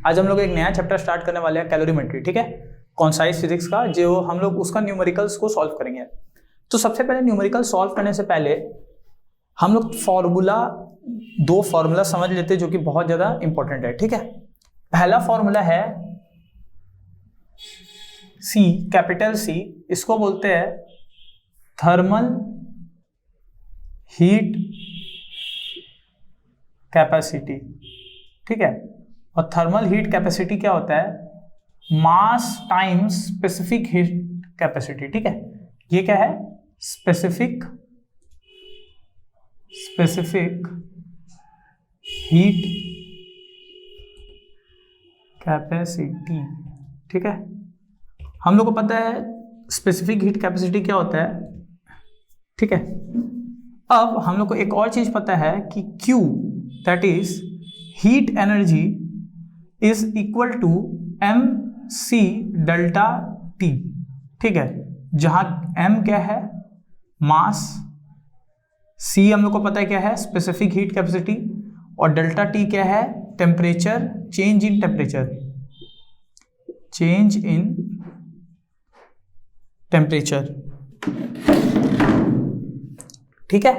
आज हम लोग एक नया चैप्टर स्टार्ट करने वाले हैं, कैलोरीमेट्री, ठीक है, कॉन्साइज फिजिक्स का, जो हम लोग उसका न्यूमेरिकल्स को सॉल्व करेंगे। तो सबसे पहले न्यूमेरिकल सॉल्व करने से पहले हम लोग दो फॉर्मूला समझ लेते हैं जो कि बहुत ज्यादा इंपॉर्टेंट है, ठीक है। पहला फॉर्मूला है सी, कैपिटल सी, इसको बोलते हैं थर्मल हीट कैपेसिटी, ठीक है। और थर्मल हीट कैपेसिटी क्या होता है? मास टाइम्स स्पेसिफिक हीट कैपेसिटी, ठीक है। ये क्या है? स्पेसिफिक हीट कैपेसिटी, ठीक है। हम लोग को पता है स्पेसिफिक हीट कैपेसिटी क्या होता है, ठीक है। अब हम लोग को एक और चीज पता है कि Q, that is heat energy, is equal to mc delta T, ठीक है। जहां m क्या है? मास, c हम लोग को पता है क्या है? स्पेसिफिक हीट कैपेसिटी, और डेल्टा T क्या है? टेम्परेचर, चेंज इन टेम्परेचर, ठीक है।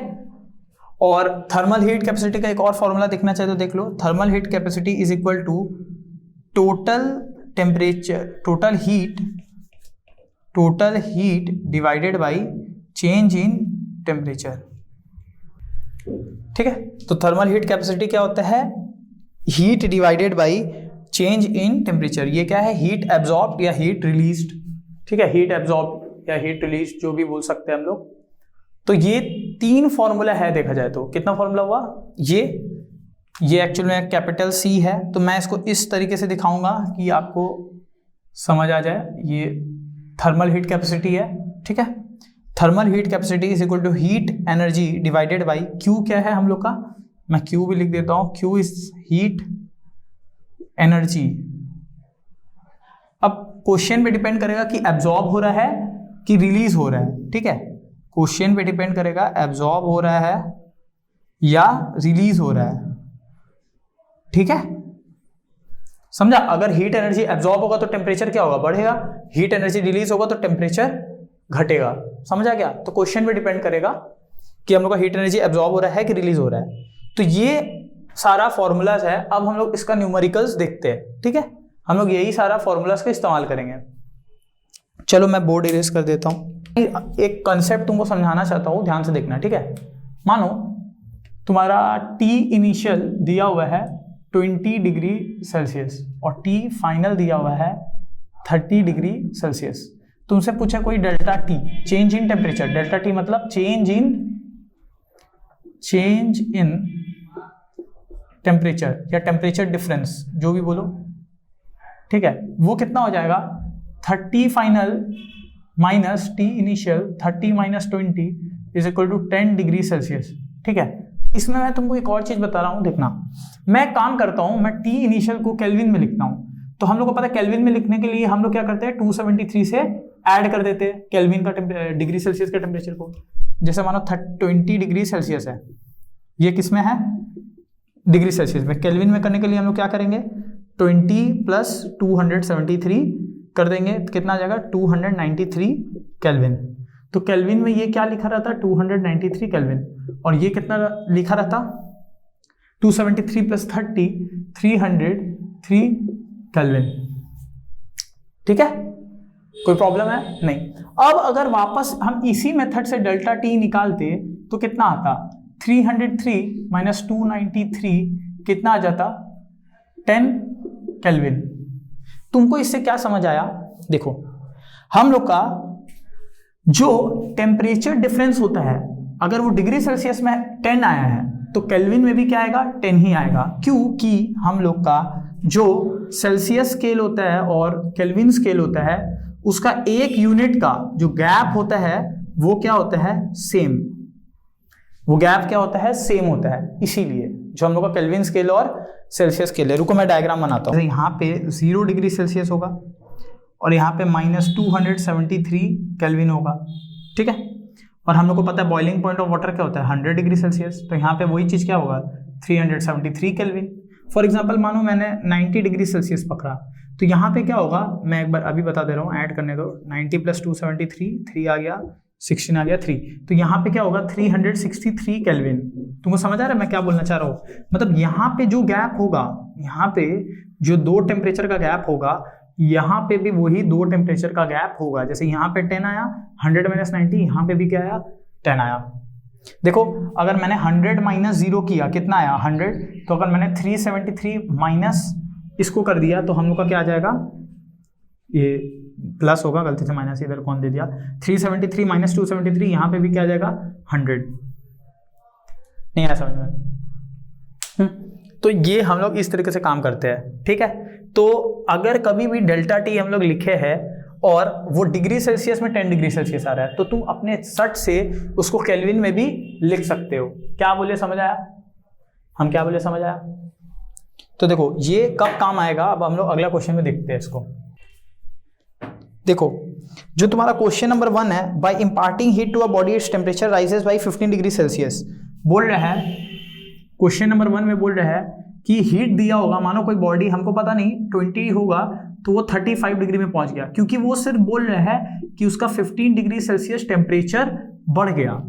और थर्मल हीट कैपेसिटी का एक और फॉर्मूला देखना चाहे तो देख लो। Thermal heat capacity is equal to total temperature, total heat divided by change in temperature, ठीक है। तो थर्मल हीट कैपेसिटी क्या होता है? Heat divided by change in temperature. ये क्या है? हीट एब्जॉर्ब या हीट रिलीज्ड, ठीक है। हीट एब्जॉर्ब या हीट रिलीज्ड जो भी बोल सकते हैं हम लोग। तो ये तीन फॉर्मूला है देखा जाए तो। कितना फॉर्मूला हुआ? ये एक्चुअल में कैपिटल सी है, तो मैं इसको इस तरीके से दिखाऊंगा कि आपको समझ आ जाए। ये थर्मल हीट कैपेसिटी है, ठीक है। Thermal heat capacity is equal to heat energy divided by Q क्या है हम लोग का? मैं क्यू भी लिख देता हूं। Q is heat energy. अब क्वेश्चन पे डिपेंड करेगा कि एब्जॉर्ब हो रहा है कि रिलीज हो रहा है, ठीक है। क्वेश्चन पे डिपेंड करेगा एब्जॉर्ब हो रहा है या रिलीज हो रहा है, ठीक है। समझा? अगर हीट एनर्जी एब्जॉर्ब होगा तो टेम्परेचर क्या होगा? बढ़ेगा। हीट एनर्जी रिलीज होगा तो टेम्परेचर घटेगा। समझा क्या? तो क्वेश्चन पे डिपेंड करेगा कि हम लोग का हीट एनर्जी एब्जॉर्ब हो रहा है कि रिलीज हो रहा है। तो ये सारा फॉर्मूलाज है। अब हम लोग इसका न्यूमेरिकल्स देखते हैं, ठीक है। हम लोग यही सारा फॉर्मूलाज का इस्तेमाल करेंगे। चलो मैं बोर्ड इरेज कर देता हूं। एक कंसेप्ट तुमको समझाना चाहता हूं, ध्यान से देखना, ठीक है। मानो तुम्हारा T इनिशियल दिया हुआ है 20 डिग्री सेल्सियस और T फाइनल दिया हुआ है 30 डिग्री सेल्सियस। तुमसे पूछा कोई delta T, change in temperature. Delta T मतलब चेंज इन टेम्परेचर या टेम्परेचर डिफरेंस, जो भी बोलो, ठीक है। वो कितना हो जाएगा? 30 final minus T initial, 30 minus 20 is equal to 10 degree Celsius, ठीक है। इसमें मैं तुमको एक और चीज बता रहा हूं, देखना। मैं काम करता हूं, मैं T इनिशियल को केल्विन में लिखता हूं। तो हम लोग को पता है केल्विन में लिखने के लिए हम लोग क्या करते हैं? 273 से ऐड कर देते हैं केल्विन का डिग्री सेल्सियस का टेम्परेचर को। जैसे मानो 20 डिग्री सेल्सियस है, ये किस में है? डिग्री सेल्सियस में। केल्विन में करने के लिए हम लोग क्या करेंगे? 20 प्लस 273 कर देंगे, कितना आ जाएगा? 293 केल्विन। तो केल्विन में ये क्या लिखा रहता? 293 केल्विन। और ये कितना लिखा रहता? 273 प्लस 30, 303 केल्विन, ठीक है। कोई प्रॉब्लम है? नहीं। अब अगर वापस हम इसी मेथड से डेल्टा T निकालते तो कितना आता? 303 माइनस 293 कितना आ जाता? 10 केल्विन। तुमको इससे क्या समझ आया? देखो, हम लोग का जो टेम्परेचर डिफरेंस होता है, अगर वो डिग्री सेल्सियस में 10 आया है तो केल्विन में भी क्या आएगा? 10 ही आएगा। क्योंकि हम लोग का जो सेल्सियस स्केल होता है और केल्विन स्केल होता है, उसका एक यूनिट का जो गैप होता है वो क्या होता है? सेम। वो गैप क्या होता है? सेम होता है। इसीलिए जो हम लोग का केल्विन स्केल और सेल्सियस स्केल है, रुको मैं डायग्राम बनाता हूँ। यहाँ पे 0 डिग्री सेल्सियस होगा और यहाँ पे माइनस 273 केल्विन होगा, ठीक है। और हम लोग को पता है बॉइलिंग पॉइंट ऑफ वाटर क्या होता है? 100 डिग्री सेल्सियस। तो यहाँ पे वही चीज क्या होगा? 373 केल्विन। फॉर एग्जाम्पल मानो मैंने 90 डिग्री सेल्सियस पकड़ा, तो यहाँ पे क्या होगा, मैं एक बार अभी बता दे रहा हूँ, ऐड करने दो। 90 + 273, 3 आ गया, 16 आ गया, 3, तो यहाँ पे क्या होगा 363 केल्विन। तुमको समझ आ रहा है मैं क्या बोलना चाह रहा हूँ? मतलब यहाँ पे जो गैप होगा, यहाँ पे जो 2 टेम्परेचर का गैप होगा, यहाँ पे भी वही 2 टेम्परेचर का गैप होगा। जैसे यहाँ पे 10 आया, 100 - 90, यहाँ पे भी क्या आया, 10 आया। देखो अगर मैंने 100 - 0 किया, कितना आया 100, तो अगर मैंने 373 माइनस इसको कर दिया तो हम लोग का क्या आ जाएगा, ये प्लस होगा, गलती से माइनस इधर कौन दे दिया, 373 - 273, यहाँ पे भी क्या आ जाएगा 100। नहीं आया समझ में? तो ये हम लोग इस तरीके से काम करते हैं, ठीक है। तो अगर कभी भी डेल्टा टी हम लोग लिखे हैं और वो डिग्री सेल्सियस में 10 डिग्री सेल्सियस आ रहा है, तो तुम अपने सट से उसको केल्विन में भी लिख सकते हो। क्या बोले, समझ आया? हम क्या बोले, समझ आया? तो देखो ये कब काम आएगा, अब हम लोग अगला क्वेश्चन में देखते हैं इसको। देखो जो तुम्हारा क्वेश्चन नंबर 1 है, by imparting heat to a body its temperature raises by 15 degree Celsius, बोल रहा है क्वेश्चन नंबर 1 में बोल रहा है कि हीट दिया होगा, मानो कोई बॉडी हमको पता नहीं 20 होगा तो वो 35 डिग्री में पहुंच गया, क्योंकि वो सिर्फ बोल रहा है कि उसका 15 डिग्री सेल्सियस टेम्परेचर बढ़ गया।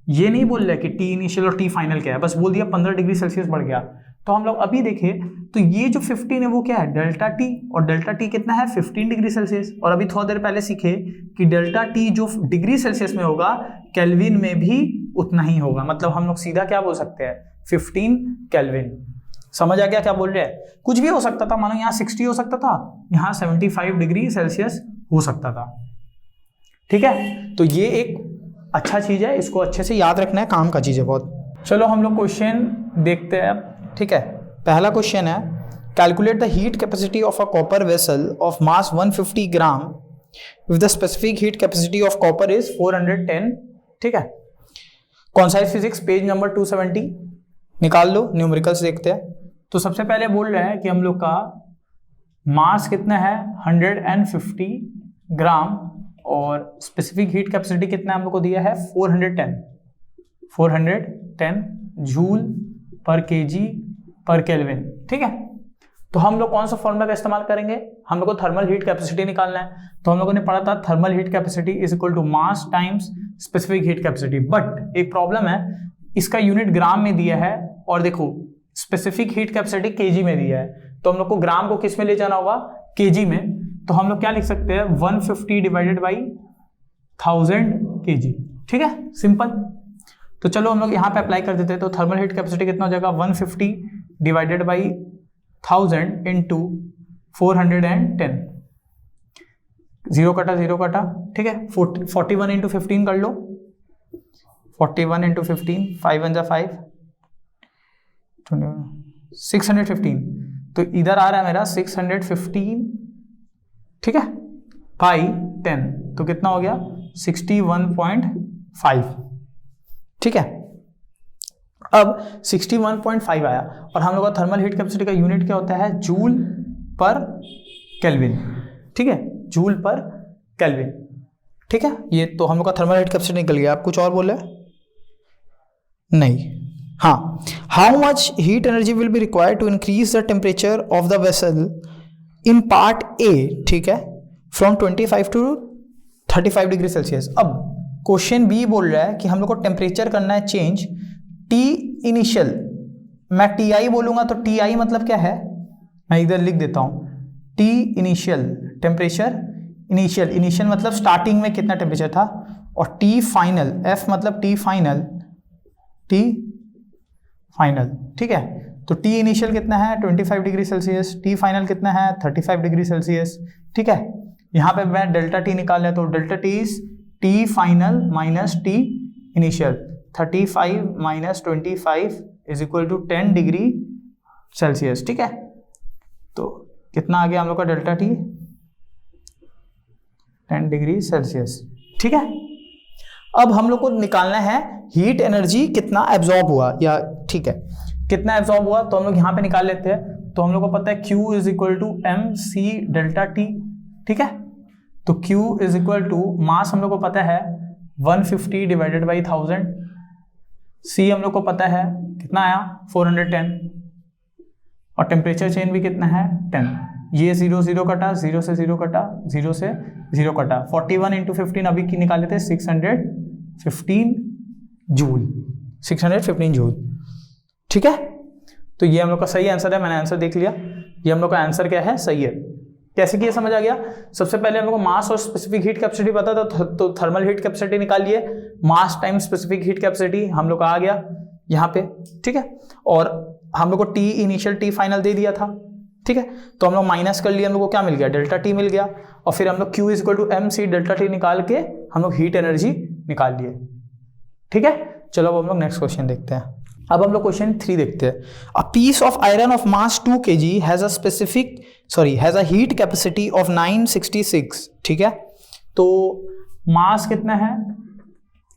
ये नहीं बोल रहा है कि टी इनिशियल और टी फाइनल क्या है, बस बोल दिया 15 डिग्री सेल्सियस बढ़ गया। तो हम लोग अभी देखें तो ये जो 15 है वो क्या है, डेल्टा टी, और डेल्टा टी कितना है 15 डिग्री सेल्सियस। और अभी थोड़ा देर पहले सीखे कि डेल्टा टी जो डिग्री सेल्सियस में होगा केल्विन में भी उतना ही होगा। मतलब हम लोग सीधा क्या बोल सकते हैं, 15 केल्विन। समझ आ गया क्या बोल रहे हैं? कुछ भी हो सकता था, मानो यहाँ 60 हो सकता था, यहाँ 75 डिग्री सेल्सियस हो सकता था, ठीक है। तो ये एक अच्छा चीज है, इसको अच्छे से याद रखना है, काम का चीज है बहुत। चलो हम लोग क्वेश्चन देखते हैं, ठीक है। पहला क्वेश्चन है, calculate the heat capacity of a copper vessel of mass 150 gram with the specific heat capacity of copper is 410, ठीक है। कौन सा फिजिक्स, पेज नंबर 270 निकाल लो, न्यूमेरिकल्स देखते हैं। तो सबसे पहले बोल रहा है कि हम लोग का मास कितना है 150 ग्राम और स्पेसिफिक हीट कैपेसिटी कितना हम लोग को दिया है 410 जूल पर केजी पर केल्विन, ठीक है। तो हम लोग कौन सा फॉर्मूला का इस्तेमाल करेंगे, हम लोग को थर्मल हीट कैपेसिटी निकालना है। तो हम लोगों ने पढ़ा था thermal heat capacity is equal to mass times specific heat capacity. But एक प्रॉब्लम है, इसका यूनिट ग्राम में दिया है और देखो स्पेसिफिक हीट कैपेसिटी केजी में दिया है, तो हम लोग को ग्राम को किस में ले जाना होगा, केजी में। तो हम लोग क्या लिख सकते हैं 150 डिवाइडेड बाई 1000 केजी, ठीक है, सिंपल। तो चलो हम लोग यहाँ पे अप्लाई कर देते हैं। तो थर्मल हीट कैपेसिटी कितना हो जाएगा 150 डिवाइडेड बाई 1000 इंटू 410, 0 कटा 0 कटा, ठीक है। 41 इंटू 15 कर लो, 41 इंटू 15, 5 1 जा 5, 615। तो इधर आ रहा है मेरा 615, ठीक है, बाई 10, तो कितना हो गया 61.5, ठीक है। अब 61.5 आया और हम लोग का थर्मल हीट कैपेसिटी का यूनिट क्या होता है, जूल पर केल्विन, ठीक है, जूल पर केल्विन, ठीक है। ये तो हम लोग का थर्मल हीट कैपेसिटी निकल गया। आप कुछ और बोले? नहीं, हाँ। How much heat energy will be required to increase the temperature of the vessel in part A, ठीक है, फ्रॉम 25 टू 35 डिग्री सेल्सियस। अब क्वेश्चन बी बोल रहा है कि हम लोग को टेम्परेचर करना है चेंज, टी इनिशियल, मैं टी आई बोलूंगा तो टी आई मतलब क्या है, मैं इधर लिख देता हूं, टी इनिशियल टेम्परेचर, इनिशियल मतलब स्टार्टिंग में कितना टेम्परेचर था, और टी फाइनल, एफ मतलब टी फाइनल, ठीक है। तो टी इनिशियल कितना है 25 डिग्री सेल्सियस, टी फाइनल कितना है 35 डिग्री सेल्सियस, ठीक है। यहाँ पे मैं डेल्टा टी निकाल लिया, तो delta T is T final minus T initial, 35 minus 25 is equal to 10 degree Celsius, ठीक है। तो कितना आ गया हम लोग का डेल्टा टी, 10 डिग्री सेल्सियस, ठीक है। अब हम लोग को निकालना है हीट एनर्जी कितना एब्जॉर्ब हुआ, या ठीक है कितना एब्जॉर्ब हुआ, तो हम लोग यहाँ पे निकाल लेते हैं। तो हम लोग को पता है Q is equal to M C delta T, ठीक है। तो Q is equal to mass हम लोग को पता है 150 डिवाइडेड बाई 1000, C हम लोग को पता है कितना आया 410, और टेम्परेचर चेंज भी कितना है 10। ये 0 0 कटा, 0 से 0 कटा, 0 से 0 कटा, 41 इंटू 15 अभी की निकाले थे 615 जूल, 615 जूल। ठीक है, तो ये हम लोग का सही आंसर है, मैंने आंसर देख लिया। ये हम लोग का आंसर क्या है, सही है। कैसे किया समझ आ गया। सबसे पहले हम लोग को मास और स्पेसिफिक हीट कैपेसिटी पता था, तो थर्मल हीट कैपेसिटी निकालिए, मास टाइम स्पेसिफिक हीट कैपेसिटी हम लोग का आ गया यहाँ पे। ठीक है, और हम लोग को टी इनिशियल टी फाइनल दे दिया था। ठीक है, तो हम लोग माइनस कर लिए, हम लोग को क्या मिल गया, डेल्टा टी मिल गया। और फिर हम लोग Q is equal to M C delta T निकाल के हम लोग हीट एनर्जी निकाल लिए। ठीक है, चलो अब हम लोग नेक्स्ट क्वेश्चन देखते हैं। अब हम लोग क्वेश्चन 3 देखते हैं। A piece of iron of mass 2 kg has a heat capacity of 966। ठीक है, तो मास कितना है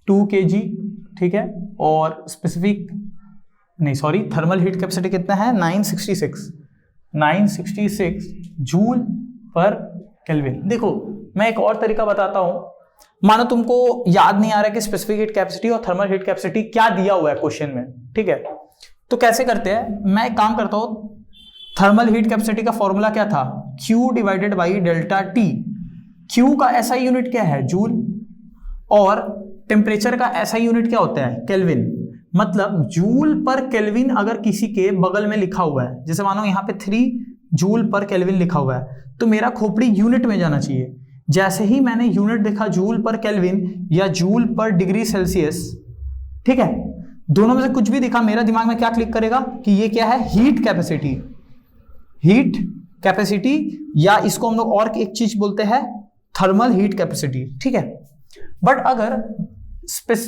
2 kg। ठीक है, और थर्मल हीट कैपेसिटी कितना है 966 जूल पर केल्विन। देखो मैं एक और तरीका बताता हूं, मानो तुमको याद नहीं आ रहा है कि स्पेसिफिक हीट कैपेसिटी और थर्मल हीट कैपेसिटी क्या दिया हुआ है क्वेश्चन में। ठीक है, तो कैसे करते हैं, मैं एक काम करता हूं, थर्मल हीट कैपेसिटी का फॉर्मूला क्या था, Q divided by delta T. Q का ऐसा यूनिट क्या है, जूल, और टेम्परेचर का ऐसा यूनिट क्या होता है, केल्विन। मतलब जूल पर केल्विन अगर किसी के बगल में लिखा हुआ है, जैसे मानो यहाँ पे 3 जूल पर केल्विन लिखा हुआ है, तो मेरा खोपड़ी यूनिट में जाना चाहिए। जैसे ही मैंने यूनिट देखा जूल पर केल्विन या जूल पर डिग्री सेल्सियस, ठीक है, दोनों में से कुछ भी दिखा, मेरा दिमाग में क्या क्लिक करेगा कि ये क्या है, हीट कैपेसिटी, या इसको हम लोग और एक चीज बोलते हैं थर्मल हीट कैपेसिटी। ठीक है, बट अगर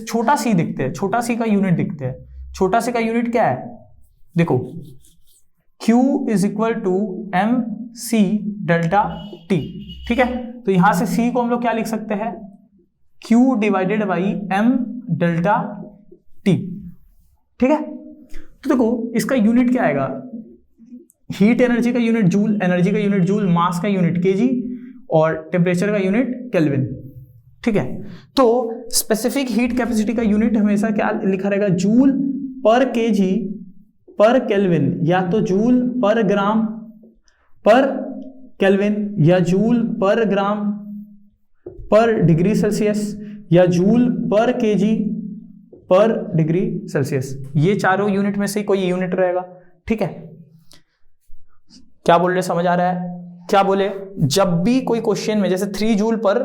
छोटा सी दिखते हैं, छोटा सी का यूनिट दिखते हैं, छोटा सी का यूनिट क्या है, देखो Q is equal to M C delta T. ठीक है, तो यहां से C को हम लोग क्या लिख सकते हैं, Q divided by M delta T. ठीक है, तो देखो इसका यूनिट क्या आएगा, हीट एनर्जी का यूनिट जूल, एनर्जी का यूनिट जूल, मास का यूनिट केजी, और टेम्परेचर का यूनिट केल्विन। ठीक है, तो स्पेसिफिक हीट कैपेसिटी का यूनिट हमेशा क्या लिखा रहेगा, जूल पर केजी पर केल्विन, या तो जूल पर ग्राम पर केल्विन, या जूल पर ग्राम पर डिग्री सेल्सियस, या जूल पर केजी पर डिग्री सेल्सियस। ये चारों यूनिट में से कोई यूनिट रहेगा। ठीक है, क्या बोल रहे, समझ आ रहा है क्या बोले। जब भी कोई क्वेश्चन में जैसे 3 जूल पर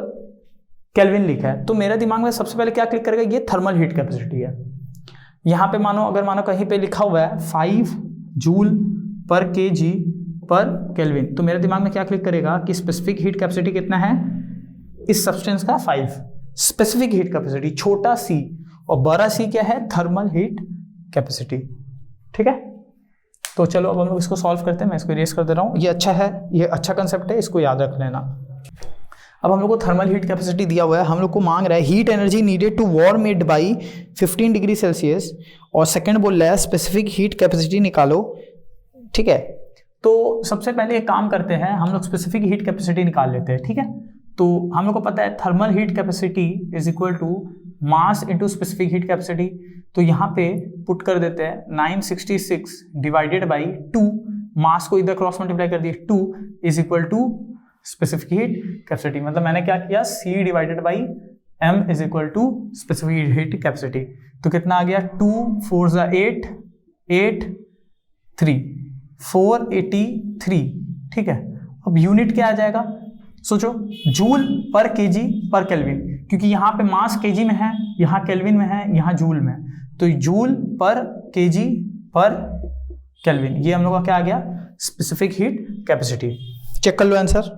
केल्विन लिखा है, तो मेरे दिमाग में सबसे पहले क्या क्लिक करेगा, ये थर्मल हीट कैपेसिटी है। यहां पे मानो कहीं पे लिखा हुआ है 5 जूल पर केजी पर केल्विन, तो मेरे दिमाग में क्या क्लिक करेगा कि स्पेसिफिक हीट कैपेसिटी कितना है इस सब्सटेंस का, 5 स्पेसिफिक हीट कैपेसिटी, छोटा सी, और बड़ा सी क्या है, थर्मल हीट कैपेसिटी। ठीक है, तो चलो अब हम लोग इसको सॉल्व करते हैं। मैं इसको इरेज कर दे रहा हूं, ये अच्छा है, ये अच्छा कंसेप्ट है, इसको याद रख लेना। अब हम लोग को थर्मल हीट कैपेसिटी दिया हुआ है, हम लोग को मांग रहा है heat energy needed to warm it by 15 degree Celsius, और सेकंड बोल रहा है स्पेसिफिक हीट कैपेसिटी निकालो। ठीक है, तो सबसे पहले एक काम करते हैं, हम लोग स्पेसिफिक हीट कैपेसिटी निकाल लेते हैं। ठीक है, तो हम लोग को पता है thermal heat capacity is equal to mass into specific heat capacity. तो यहाँ पे पुट कर देते हैं 966 डिवाइडेड बाई 2, मास को इधर क्रॉस मल्टीप्लाई कर दिए, 2 is equal to specific heat capacity. मतलब मैंने क्या किया, C divided by M is equal to specific heat capacity. तो कितना आ गया, 2 4 8 8 3 483। ठीक है, अब यूनिट क्या आ जाएगा, सोचो, जूल पर केजी पर केल्विन, क्योंकि यहाँ पे मास केजी में है, यहाँ केल्विन में है, यहाँ जूल में, तो जूल पर केजी पर केल्विन, ये हम लोग का क्या आ गया, स्पेसिफिक हीट कैपेसिटी। चेक कर लो आंसर,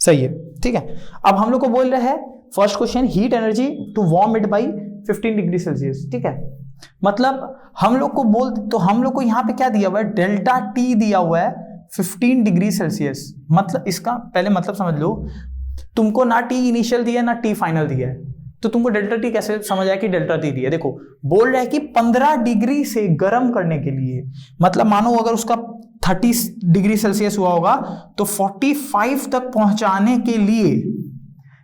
सही है। ठीक है, अब हम लोग को बोल रहे हैं first question, heat energy to warm it by 15 degree Celsius. ठीक है, मतलब हम लोग को यहाँ पे क्या दिया हुआ है, डेल्टा टी दिया हुआ है 15 डिग्री सेल्सियस। मतलब इसका पहले मतलब समझ लो, तुमको ना टी इनिशियल दिया है ना टी फाइनल दिया है, तो तुमको डेल्टा टी कैसे समझ आया कि डेल्टा टी दिया है। देखो बोल रहा है कि 15 डिग्री से गर्म करने के लिए, मतलब मानो अगर उसका 30 डिग्री सेल्सियस हुआ होगा तो 45 तक पहुंचाने के लिए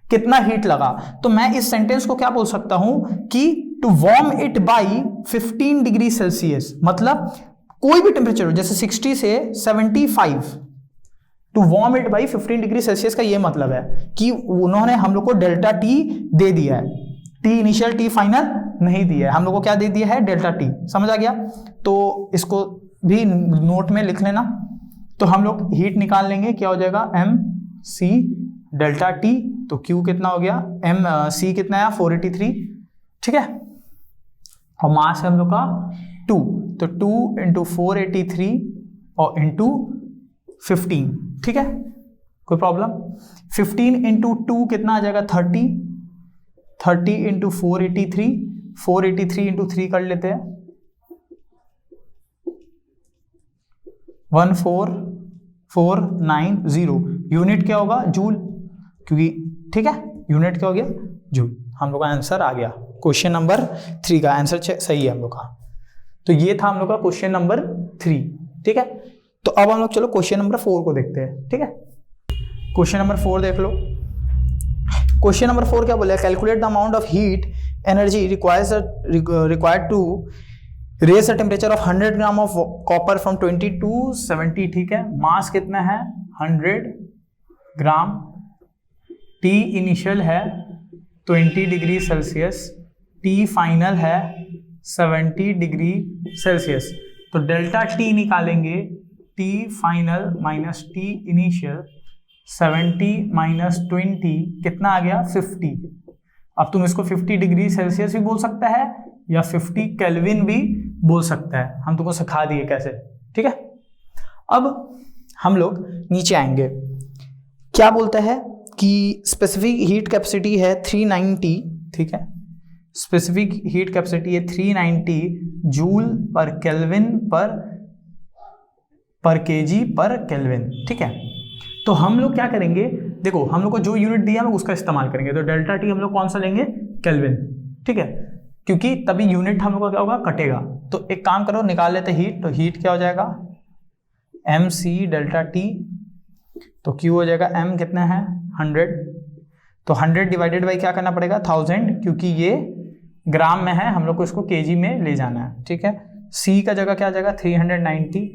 कितना हीट लगा। तो मैं इस सेंटेंस को क्या बोल सकता हूं कि to warm it by 15 degree Celsius, मतलब कोई भी टेम्परेचर हो, जैसे 60 से 75, to warm it by 15 degree Celsius का ये मतलब है कि उन्होंने हम लोग को डेल्टा टी दे दिया है, टी इनिशियल टी फाइनल नहीं दिया है, हम लोग को क्या दे दिया है, डेल्टा टी। समझ आ गया? तो इसको भी नोट में लिख लेना। तो हम लोग हीट निकाल लेंगे, क्या हो जाएगा, एम सी डेल्टा टी। तो क्यू कितना हो गया, एम सी कितना है, 483, ठीक है, और मास है हम लोग का 2, तो 2 इंटू 483 और इंटू 15, ठीक है, कोई प्रॉब्लम। 15 इंटू 2 कितना आ जाएगा, 30, 30 इंटू 483, 483 इंटू 3 कर लेते हैं, 14490। यूनिट क्या होगा, जूल, क्योंकि ठीक है यूनिट क्या हो गया, जूल। हम लोग का आंसर आ गया, क्वेश्चन नंबर 3 का आंसर सही है हम लोग का। तो ये था हम लोग का क्वेश्चन नंबर 3, ठीक है। तो अब हम लोग चलो क्वेश्चन नंबर 4 को देखते हैं, ठीक है। क्वेश्चन नंबर 4 देख लो। क्वेश्चन नंबर 4 क्या बोला, calculate the amount of heat energy required to raise the temperature of 100 gram of copper from 20 to 70, ठीक है। मास कितना है, 100 ग्राम, टी इनिशियल है 20 डिग्री सेल्सियस, टी फाइनल है 70 डिग्री सेल्सियस। तो डेल्टा टी निकालेंगे, T final minus T initial, 70 minus 20 कितना आ गया, 50। अब तुम इसको 50 डिग्री सेल्सियस भी बोल सकता है या 50 केल्विन भी बोल सकता है, हम तुमको सिखा दिए कैसे, ठीक है। अब हम लोग नीचे आएंगे, क्या बोलता है कि स्पेसिफिक हीट कैपेसिटी है 390, ठीक है, स्पेसिफिक हीट कैपेसिटी है 390 जूल पर केल्विन पर केजी पर केल्विन, ठीक है। तो हम लोग क्या करेंगे, देखो हम लोग को जो यूनिट दिया है उसका इस्तेमाल करेंगे। तो डेल्टा टी हम लोग कौन सा लेंगे, केल्विन, ठीक है, क्योंकि तभी यूनिट हम लोग का क्या होगा, कटेगा। तो एक काम करो, निकाल लेते हीट। तो हीट क्या हो जाएगा, एम सी डेल्टा टी, तो क्यू हो जाएगा एम कितना है, 100, तो 100 डिवाइडेड बाई क्या करना पड़ेगा, 1000, क्योंकि ये ग्राम में है, हम लोग को इसको केजी में ले जाना है, ठीक है। सी का जगह क्या आ जाएगा, 390,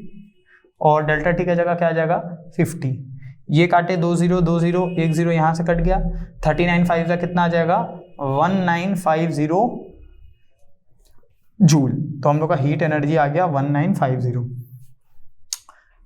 और डेल्टा टी का जगह क्या आ जाएगा, 50। ये काटे 2 0 2 0, 1 0 यहाँ से कट गया, 39 5 का कितना आ जाएगा, 1950 जूल। तो हम लोग का हीट एनर्जी आ गया 1950,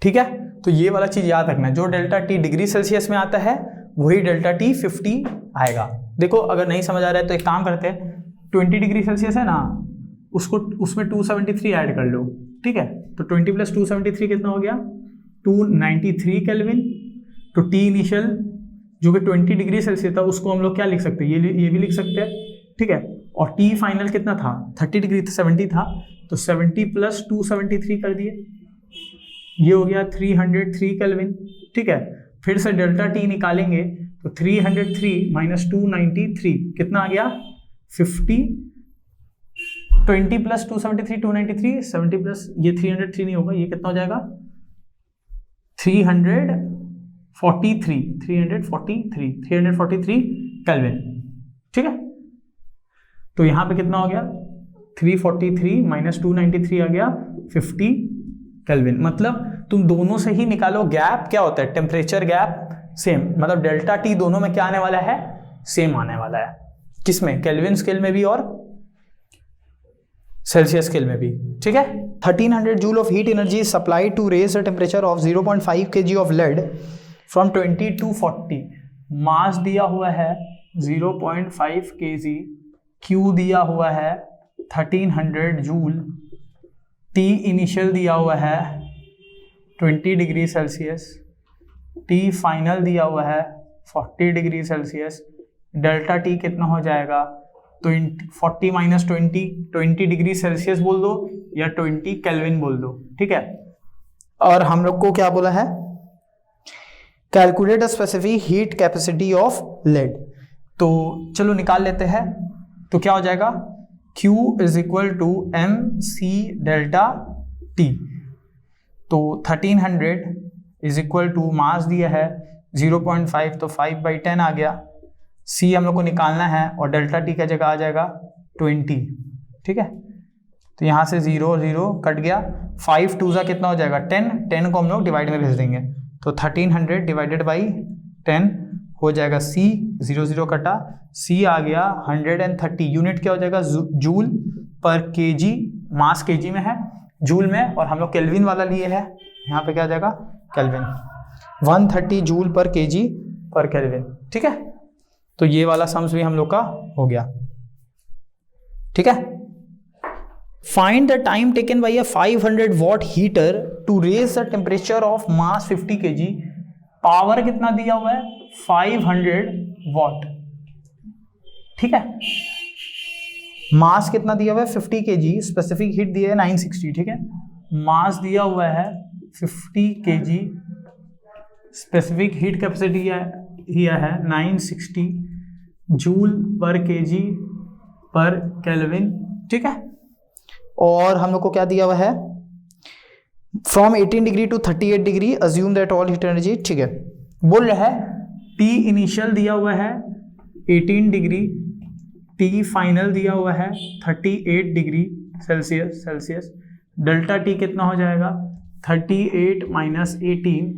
ठीक है। तो ये वाला चीज याद रखना है, जो डेल्टा टी डिग्री सेल्सियस में आता है वही डेल्टा टी 50 आएगा। देखो अगर नहीं समझ आ रहा है तो एक काम करते हैं, 20 डिग्री सेल्सियस है ना, उसको उसमें 273 ऐड कर लो, ठीक है। तो 20 प्लस 273 कितना हो गया, 293 केल्विन। तो टी इनिशियल जो कि 20 डिग्री सेल्सियस था उसको हम लोग क्या लिख सकते हैं, ये भी लिख सकते हैं, ठीक है। और टी फाइनल कितना था, 30 डिग्री 70 था, तो 70 प्लस 273 कर दिए, ये हो गया 303 केल्विन, ठीक है। फिर से डेल्टा टी निकालेंगे तो 303 माइनस 293 कितना आ गया, 50, 20 प्लस 273 293, 70 प्लस ये 303 नहीं होगा, ये कितना हो जाएगा, 343 केल्विन, ठीक है। तो यहां पे कितना हो गया, 343 माइनस 293 आ गया 50 केल्विन। मतलब तुम दोनों से ही निकालो, गैप क्या होता है, टेम्परेचर गैप सेम, मतलब डेल्टा टी दोनों में क्या आने वाला है, सेम आने वाला है। किसमें, केल्विन स्केल में भी और सेल्सियस स्केल में भी, ठीक है। 1300 joule of heat energy supplied to raise the temperature of 0.5 kg of lead from 20 to 40। Mass दिया हुआ है 0.5 kg, क्यू दिया हुआ है 1300 जूल, टी इनिशियल दिया हुआ है 20 डिग्री सेल्सियस, टी फाइनल दिया हुआ है 40 डिग्री सेल्सियस। डेल्टा टी कितना हो जाएगा, तो 40 माइनस 20 डिग्री सेल्सियस बोल दो या 20 केल्विन बोल दो, ठीक है। और हम लोग को क्या बोला है, calculate specific heat capacity of lead. तो चलो निकाल लेते हैं। तो क्या हो जाएगा, Q is equal to M C delta T. तो 1300 इज इक्वल टू मास दिया है 0.5, तो 5/10 आ गया। C हम लोग को निकालना है और डेल्टा टी का जगह आ जाएगा 20, ठीक है। तो यहाँ से 0 0 कट गया, 5 2 ज़ा कितना हो जाएगा 10, 10 को हम लोग डिवाइड में भेज देंगे, तो 1300 डिवाइडेड बाई 10 हो जाएगा C, 0 0 कटा, C आ गया 130। यूनिट क्या हो जाएगा जूल पर केजी, मास केजी में है, जूल में, और हम लोग केल्विन वाला लिए है, यहाँ पे क्या आ जाएगा केल्विन, 130 जूल पर केजी पर केल्विन। ठीक है, तो ये वाला सम्स भी हम लोग का हो गया। ठीक है, find the time taken by a 500 watt heater to raise the temperature of mass 50 kg। Power कितना दिया हुआ है 500 वॉट। ठीक है, मास कितना दिया हुआ है 50 kg, स्पेसिफिक हीट दिया है 960। ठीक है, मास दिया हुआ है 50 kg, स्पेसिफिक हीट कैपेसिटी दिया है 960 जूल पर केजी पर केल्विन। ठीक है, और हम लोग को क्या दिया हुआ है from 18 degree to 38 degree assume that all heat energy. ठीक है, बोल रहा है T इनिशियल दिया हुआ है 18 डिग्री, T फाइनल दिया हुआ है 38 डिग्री सेल्सियस, डेल्टा T कितना हो जाएगा 38 माइनस 18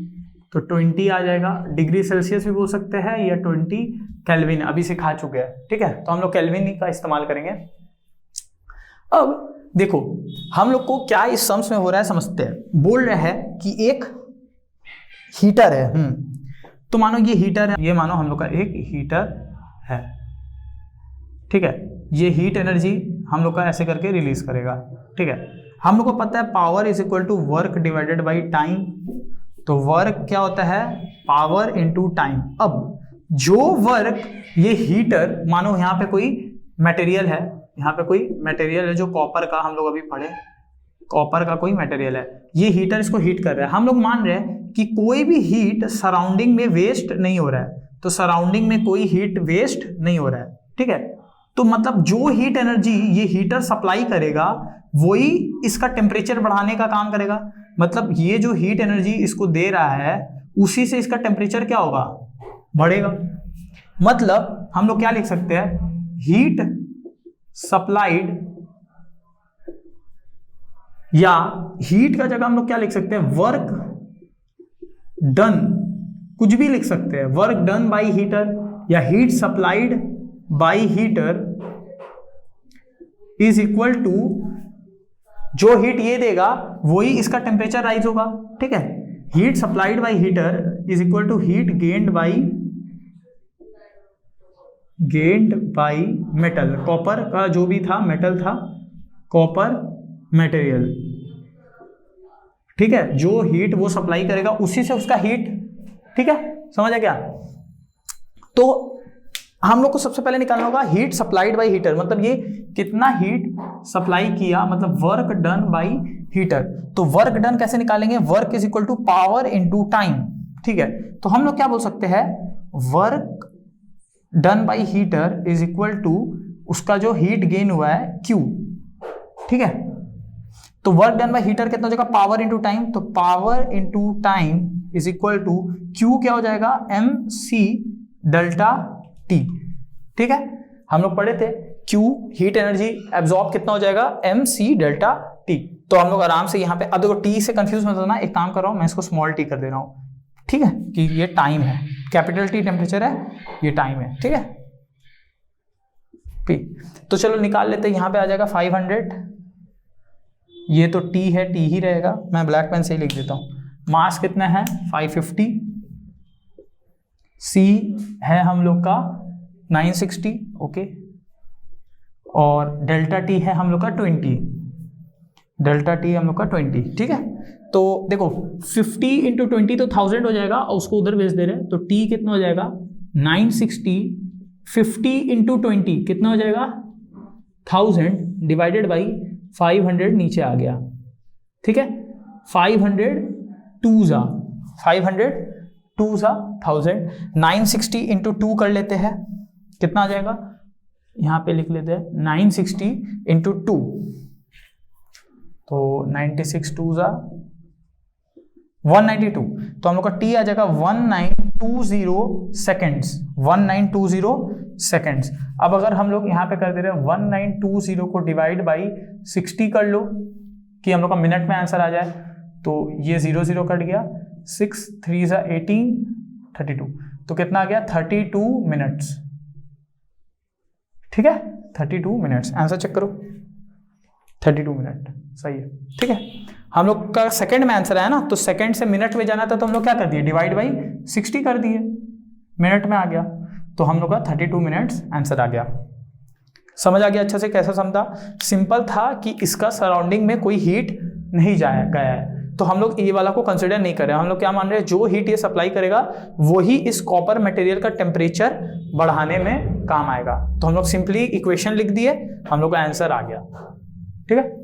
तो 20 आ जाएगा। डिग्री सेल्सियस भी बोल सकते हैं या 20 केल्विन, अभी सिखा चुके हैं। ठीक है, तो हम लोग केल्विन का इस्तेमाल करेंगे। अब देखो हम लोग को क्या इस सम्स में हो रहा है समझते हैं। बोल रहा है कि एक हीटर है, तो मानो ये हीटर है, ये मानो हम लोग का एक हीटर है। ठीक है, ये हीट एनर्जी हम लोग का ऐसे करके रिलीज करेगा। ठीक है, हम लोग को पता है power is equal to work divided by time, तो वर्क क्या होता है पावर इनटू टाइम। अब जो वर्क ये हीटर, मानो यहाँ पे कोई मटेरियल है, यहाँ पे कोई मटेरियल है जो कॉपर का, हम लोग अभी पढ़े कॉपर का कोई मटेरियल है, ये हीटर इसको हीट कर रहा है। हम लोग मान रहे हैं कि कोई भी हीट सराउंडिंग में वेस्ट नहीं हो रहा है, तो सराउंडिंग में कोई हीट वेस्ट नहीं हो रहा है। ठीक है, तो मतलब जो हीट एनर्जी ये हीटर सप्लाई करेगा वही इसका टेम्परेचर बढ़ाने का काम करेगा। मतलब ये जो हीट एनर्जी इसको दे रहा है उसी से इसका टेम्परेचर क्या होगा बढ़ेगा। मतलब हम लोग क्या लिख सकते हैं हीट सप्लाइड, या हीट का जगह हम लोग क्या लिख सकते हैं वर्क डन, कुछ भी लिख सकते हैं, वर्क डन बाय हीटर या heat supplied by heater is equal to जो हीट ये देगा वही इसका टेम्परेचर राइज होगा। ठीक है, heat supplied by heater is equal to heat gained by metal, copper का जो भी था मेटल था, कॉपर मटेरियल। ठीक है, जो हीट वो सप्लाई करेगा उसी से उसका हीट। ठीक है, समझ आ क्या। तो हम लोग को सबसे पहले निकालना होगा हीट सप्लाइड बाय हीटर, मतलब ये कितना हीट सप्लाई किया, मतलब वर्क डन बाय हीटर। तो वर्क डन कैसे निकालेंगे, work is equal to power into time. ठीक है, तो हम लोग क्या बोल सकते हैं work done by heater is equal to उसका जो हीट गेन हुआ है Q। ठीक है, तो वर्क डन बाय हीटर कितना हो जाएगा पावर इनटू टाइम, तो power into time is equal to Q क्या हो जाएगा MC डेल्टा T। ठीक है, हम लोग पढ़े थे Q हीट एनर्जी एब्जॉर्ब कितना हो जाएगा MC डेल्टा T। तो हम लोग आराम से यहाँ पे, अब देखो T से कंफ्यूज मत होना, एक काम कर रहा हूं मैं इसको स्मॉल t कर दे रहा हूं। ठीक है, कि ये टाइम है, कैपिटल T टेम्परेचर है, ये टाइम है। ठीक है P, तो चलो निकाल लेते हैं। यहाँ पे आ जाएगा 500, ये तो T है, T ही रहेगा, मैं ब्लैक पेन से ही लिख देता हूं। मास कितना है 550, C है हम लोग का 960, ओके, और डेल्टा T है हम लोग का 20, डेल्टा T हम लोग का 20। ठीक है, तो देखो 50 इंटू 20 तो 1000 हो जाएगा, और उसको उधर भेज दे रहे हैं, तो T कितना हो जाएगा 960, 50 इंटू 20 कितना हो जाएगा 1000 डिवाइडेड बाई 500 नीचे आ गया। ठीक है, 500 2 ज़ा 1000, 960 इंटू 2 कर लेते हैं, कितना आ जाएगा, यहाँ पे लिख लेते हैं 960 इंटू 2, तो 96 2 ज़ा 192, तो हम लोग का T आ जाएगा 1920 सेकेंड्स, 1920 सेकेंड्स। अब अगर हम लोग यहाँ पे कर दे रहे हैं 1920 को डिवाइड बाई 60 कर लो कि हम लोग का मिनट में आंसर आ जाए, तो ये 0 कट गया, 6 3 = 18 32, तो कितना आ गया 32 मिनट्स। ठीक है, 32 मिनट्स, आंसर चेक करो, 32 मिनट सही है। ठीक है, हम लोग का सेकंड में आंसर आया ना, तो सेकंड से मिनट में जाना था तो हम लोग क्या कर दिए, डिवाइड बाई 60 कर दिए, मिनट में आ गया, तो हम लोग का 32 मिनट्स आंसर आ गया। समझ आ गया अच्छे से कैसा समझा? सिंपल था कि इसका सराउंडिंग में कोई हीट नहीं जाया गया है, तो हम लोग ये वाला को कंसिडर नहीं कर रहे हैं। हम लोग क्या मान रहे हैं, जो हीट ये सप्लाई करेगा वही इस कॉपर मटेरियल का टेम्परेचर बढ़ाने में काम आएगा। तो हम लोग सिंपली इक्वेशन लिख दिए, हम लोग का आंसर आ गया। ठीक है।